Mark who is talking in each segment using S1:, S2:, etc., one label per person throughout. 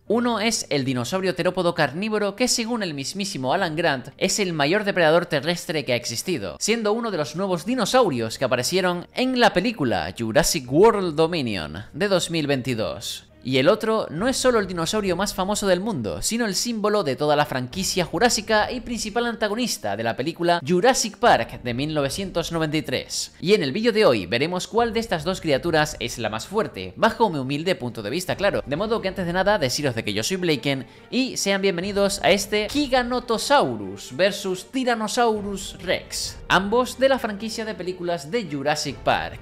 S1: Uno es el dinosaurio terópodo carnívoro que, según el mismísimo Alan Grant, es el mayor depredador terrestre que ha existido, siendo uno de los nuevos dinosaurios que aparecieron en la película Jurassic World Dominion de 2022. Y el otro no es solo el dinosaurio más famoso del mundo, sino el símbolo de toda la franquicia jurásica y principal antagonista de la película Jurassic Park de 1993. Y en el vídeo de hoy veremos cuál de estas dos criaturas es la más fuerte, bajo mi humilde punto de vista, claro. De modo que antes de nada, deciros de que yo soy Blaken y sean bienvenidos a este Giganotosaurus versus Tyrannosaurus Rex, ambos de la franquicia de películas de Jurassic Park.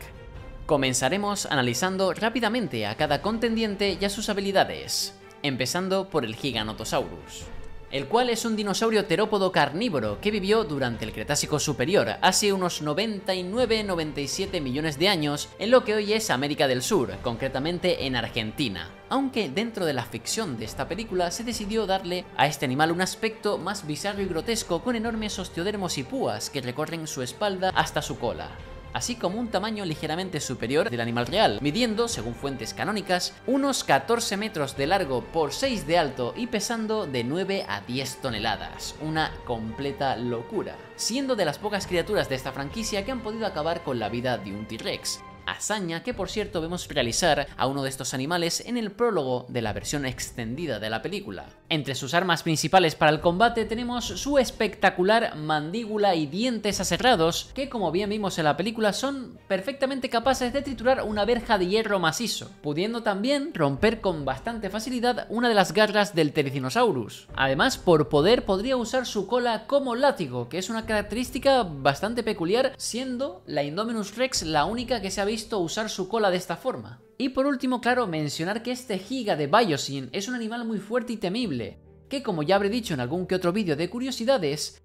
S1: Comenzaremos analizando rápidamente a cada contendiente y a sus habilidades, empezando por el Giganotosaurus, el cual es un dinosaurio terópodo carnívoro que vivió durante el Cretácico Superior, hace unos 99-97 millones de años, en lo que hoy es América del Sur, concretamente en Argentina. Aunque dentro de la ficción de esta película se decidió darle a este animal un aspecto más bizarro y grotesco, con enormes osteodermos y púas que recorren su espalda hasta su cola, así como un tamaño ligeramente superior del animal real, midiendo, según fuentes canónicas, unos 14 metros de largo por 6 de alto y pesando de 9 a 10 toneladas, una completa locura, siendo de las pocas criaturas de esta franquicia que han podido acabar con la vida de un T-Rex. Hazaña que, por cierto, vemos realizar a uno de estos animales en el prólogo de la versión extendida de la película. Entre sus armas principales para el combate tenemos su espectacular mandíbula y dientes aserrados que, como bien vimos en la película, son perfectamente capaces de triturar una verja de hierro macizo, pudiendo también romper con bastante facilidad una de las garras del Therizinosaurus. Además, por poder podría usar su cola como látigo, que es una característica bastante peculiar, siendo la Indominus Rex la única que se ha visto usar su cola de esta forma. Y por último, claro, mencionar que este giga de Biosyn es un animal muy fuerte y temible, que, como ya habré dicho en algún que otro vídeo de curiosidades,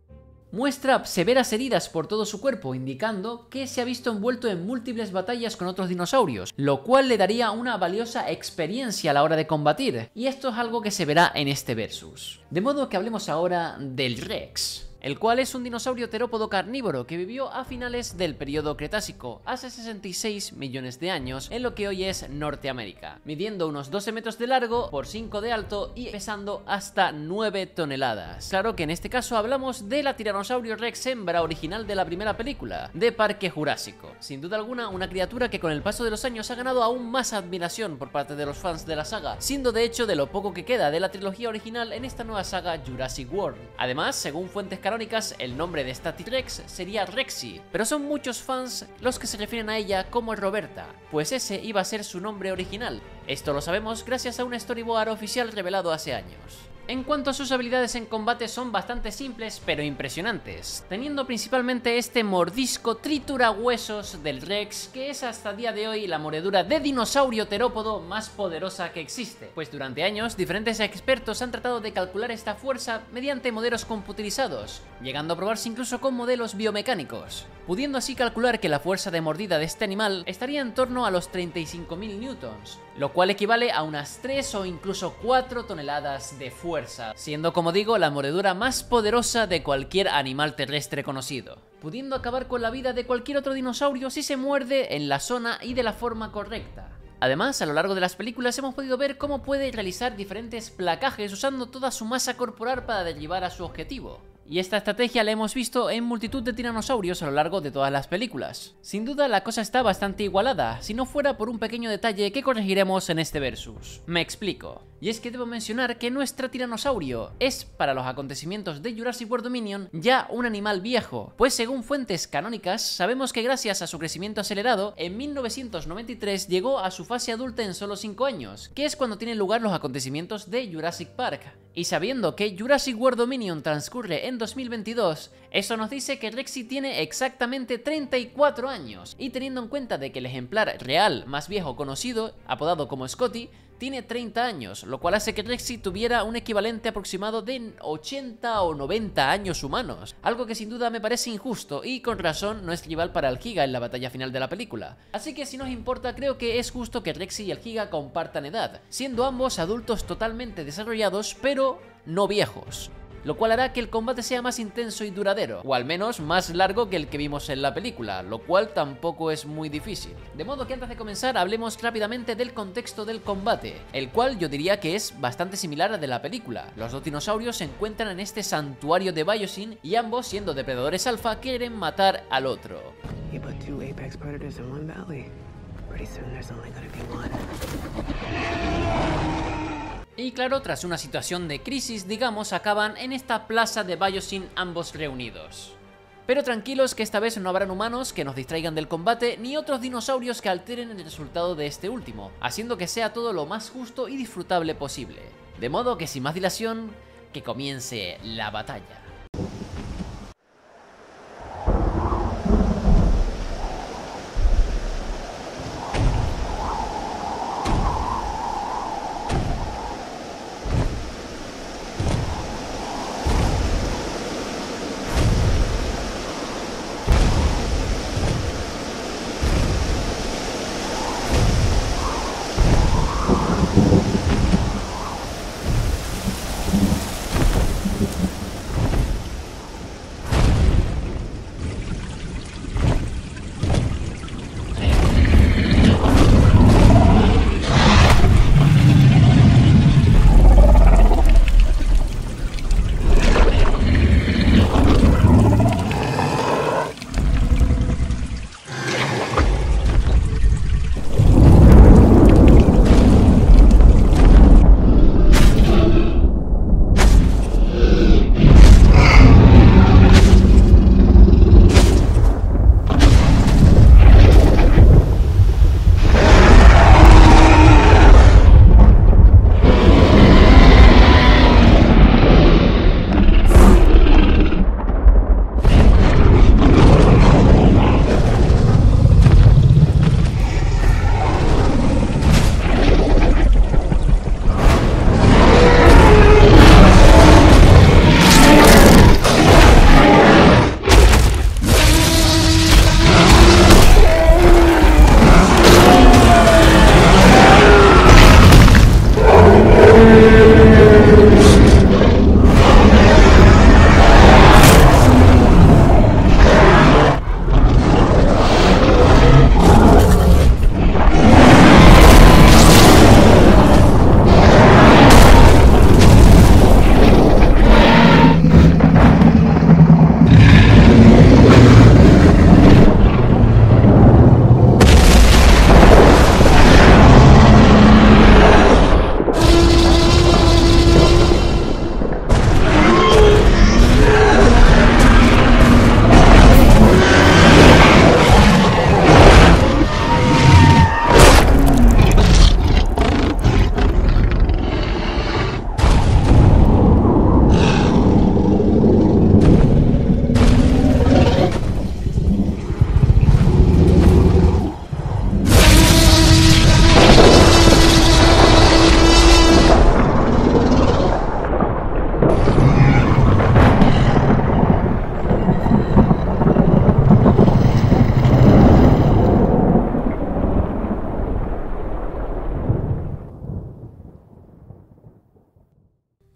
S1: muestra severas heridas por todo su cuerpo, indicando que se ha visto envuelto en múltiples batallas con otros dinosaurios, lo cual le daría una valiosa experiencia a la hora de combatir, y esto es algo que se verá en este versus. De modo que hablemos ahora del Rex, el cual es un dinosaurio terópodo carnívoro que vivió a finales del periodo Cretácico, hace 66 millones de años, en lo que hoy es Norteamérica, midiendo unos 12 metros de largo por 5 de alto y pesando hasta 9 toneladas. Claro que en este caso hablamos de la Tyrannosaurio Rex hembra original de la primera película, de Parque Jurásico. Sin duda alguna, una criatura que con el paso de los años ha ganado aún más admiración por parte de los fans de la saga, siendo de hecho de lo poco que queda de la trilogía original en esta nueva saga Jurassic World. Además, según fuentes canónicas, el nombre de esta T-Rex sería Rexy, pero son muchos fans los que se refieren a ella como Roberta, pues ese iba a ser su nombre original. Esto lo sabemos gracias a un storyboard oficial revelado hace años. En cuanto a sus habilidades en combate, son bastante simples pero impresionantes, teniendo principalmente este mordisco tritura huesos del Rex, que es hasta el día de hoy la mordedura de dinosaurio terópodo más poderosa que existe, pues durante años diferentes expertos han tratado de calcular esta fuerza mediante modelos computarizados, llegando a probarse incluso con modelos biomecánicos, pudiendo así calcular que la fuerza de mordida de este animal estaría en torno a los 35.000 newtons, lo cual equivale a unas 3 o incluso 4 toneladas de fuerza, siendo, como digo, la mordedura más poderosa de cualquier animal terrestre conocido, pudiendo acabar con la vida de cualquier otro dinosaurio si se muerde en la zona y de la forma correcta. Además, a lo largo de las películas hemos podido ver cómo puede realizar diferentes placajes usando toda su masa corporal para derribar a su objetivo. Y esta estrategia la hemos visto en multitud de tiranosaurios a lo largo de todas las películas. Sin duda la cosa está bastante igualada, si no fuera por un pequeño detalle que corregiremos en este versus. Me explico. Y es que debo mencionar que nuestra tiranosaurio es, para los acontecimientos de Jurassic World Dominion, ya un animal viejo, pues según fuentes canónicas, sabemos que gracias a su crecimiento acelerado, en 1993 llegó a su fase adulta en solo 5 años, que es cuando tienen lugar los acontecimientos de Jurassic Park. Y sabiendo que Jurassic World Dominion transcurre en 2022, eso nos dice que Rexy tiene exactamente 34 años, y teniendo en cuenta de que el ejemplar real más viejo conocido, apodado como Scotty, tiene 30 años, lo cual hace que Rexy tuviera un equivalente aproximado de 80 o 90 años humanos, algo que sin duda me parece injusto y con razón no es rival para el Giga en la batalla final de la película. Así que si nos importa, creo que es justo que Rexy y el Giga compartan edad, siendo ambos adultos totalmente desarrollados pero no viejos. lo cual hará que el combate sea más intenso y duradero, o al menos más largo que el que vimos en la película, lo cual tampoco es muy difícil. De modo que antes de comenzar hablemos rápidamente del contexto del combate, el cual yo diría que es bastante similar al de la película. Los dos dinosaurios se encuentran en este santuario de Biosyn y ambos, siendo depredadores alfa, quieren matar al otro. Y claro, tras una situación de crisis, digamos, acaban en esta plaza de Biosyn ambos reunidos. Pero tranquilos que esta vez no habrán humanos que nos distraigan del combate, ni otros dinosaurios que alteren el resultado de este último, haciendo que sea todo lo más justo y disfrutable posible. De modo que sin más dilación, que comience la batalla.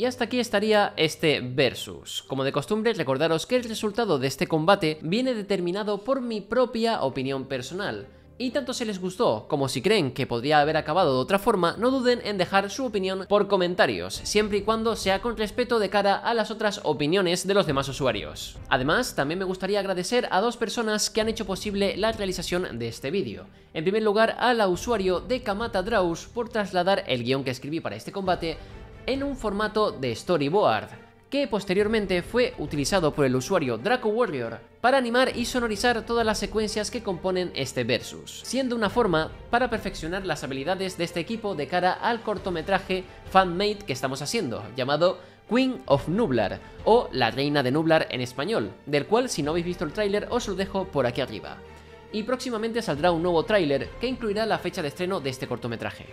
S1: Y hasta aquí estaría este versus. Como de costumbre, recordaros que el resultado de este combate viene determinado por mi propia opinión personal. Y tanto si les gustó como si creen que podría haber acabado de otra forma, no duden en dejar su opinión por comentarios, siempre y cuando sea con respeto de cara a las otras opiniones de los demás usuarios. Además, también me gustaría agradecer a dos personas que han hecho posible la realización de este vídeo. En primer lugar, a la usuario de Kamata Draws por trasladar el guión que escribí para este combate en un formato de storyboard, que posteriormente fue utilizado por el usuario Draco Warrior para animar y sonorizar todas las secuencias que componen este versus, siendo una forma para perfeccionar las habilidades de este equipo de cara al cortometraje fanmade que estamos haciendo, llamado Queen of Nublar, o La Reina de Nublar en español, del cual si no habéis visto el tráiler os lo dejo por aquí arriba. Y próximamente saldrá un nuevo tráiler que incluirá la fecha de estreno de este cortometraje.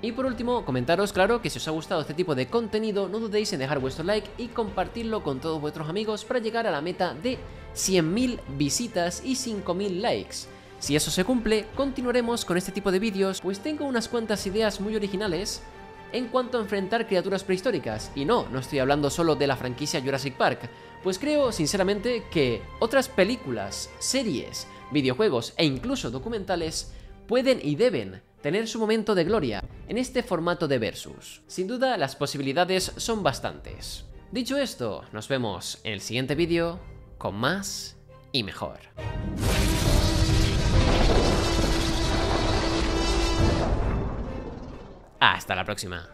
S1: Y por último, comentaros, claro, que si os ha gustado este tipo de contenido, no dudéis en dejar vuestro like y compartirlo con todos vuestros amigos para llegar a la meta de 100.000 visitas y 5.000 likes. Si eso se cumple, continuaremos con este tipo de vídeos, pues tengo unas cuantas ideas muy originales
S2: en cuanto a enfrentar criaturas prehistóricas. Y no estoy hablando solo de la franquicia Jurassic Park, pues creo sinceramente que otras películas, series, videojuegos e incluso documentales pueden y deben tener su momento de gloria en este formato de versus. Sin duda, las posibilidades son bastantes. Dicho esto, nos vemos en el siguiente vídeo con más y mejor. Hasta la próxima.